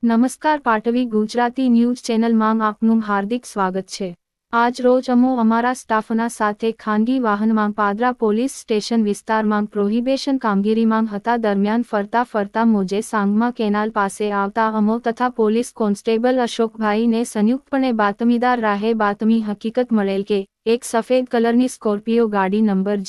નમસ્કાર પાટવી ગુજરાતી ન્યૂઝ ચેનલમાં આપનું હાર્દિક સ્વાગત છે। આજ રોજ અમો અમારા સ્ટાફના સાથે ખાનગી વાહનમાં પાદરા પોલીસ સ્ટેશન વિસ્તારમાં પ્રોહિબિશન કામગીરીમાં હતા દરમિયાન ફરતા મોજે સાંગમા કેનાલ પાસે આવતા અમો તથા પોલીસ કોન્સ્ટેબલ અશોકભાઈને સંયુક્તપણે બાતમીદાર રાહે બાતમી હકીકત મળેલ કે એક સફેદ કલરની સ્કોર્પિયો ગાડી નંબર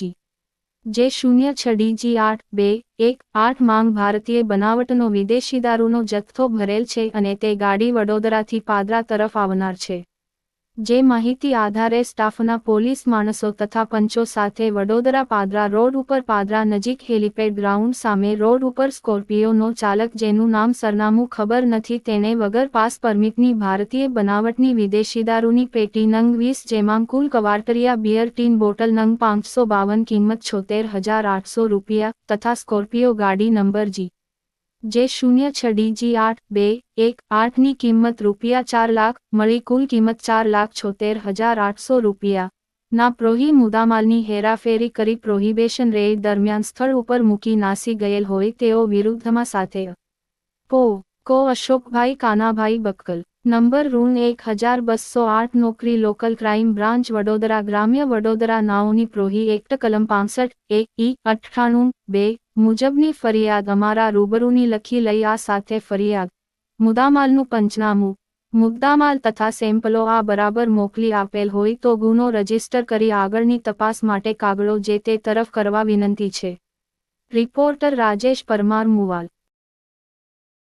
J06DG8218 માંગ ભારતીય બનાવટનો વિદેશી દારૂનો જથ્થો ભરેલ છે અને તે ગાડી વડોદરાથી પાદરા તરફ આવનાર છે। જે માહિતી આધારે સ્ટાફના પોલીસ માણસો તથા પંચો સાથે વડોદરા પાદરા રોડ ઉપર પાદરા નજીક હેલીપેડ ગ્રાઉન્ડ સામે રોડ ઉપર સ્કોર્પિયોનો ચાલક જેનું નામ સરનામું ખબર નથી તેણે વગર પાસ પરમિટની ભારતીય બનાવટની વિદેશી દારૂની પેટી નંગ 20 જેમાં કુલ કવાટરિયા બિયર ટીન બોટલ નંગ 552 કિંમત 76,800 રૂપિયા તથા સ્કોર્પિયો ગાડી નંબર J06DG8218 ની કિંમત રૂપિયા 4 લાખ મળી કુલ કિંમત 4,76,800 રૂપિયા ના પ્રોહી મુદ્દામાલની હેરાફેરી કરી પ્રોહિબિશન રેડ દરમિયાન સ્થળ ઉપર મૂકી નાસી ગયેલ હોય તેઓ વિરુદ્ધમાં સાથે કો અશોકભાઈ કાનાભાઈ બક્કલ નંબર રૂન 1208 નોકરી લોકલ ક્રાઇમ બ્રાન્ચ વડોદરા ગ્રામ્ય વડોદરા નાઓની પ્રોહી એક્ટ કલમ 65 98 મુજબની ફરિયાદ અમારા રૂબરૂની લખી લઈ આ સાથે ફરિયાદ મુદ્દામાલનું પંચનામું મુદ્દામાલ તથા સેમ્પલો આ બરાબર મોકલી આપેલ હોય તો ગુનો રજીસ્ટર કરી આગળની તપાસ માટે કાગળો જે તે તરફ કરવા વિનંતી છે। રિપોર્ટર રાજેશ પરમાર મુવાલ।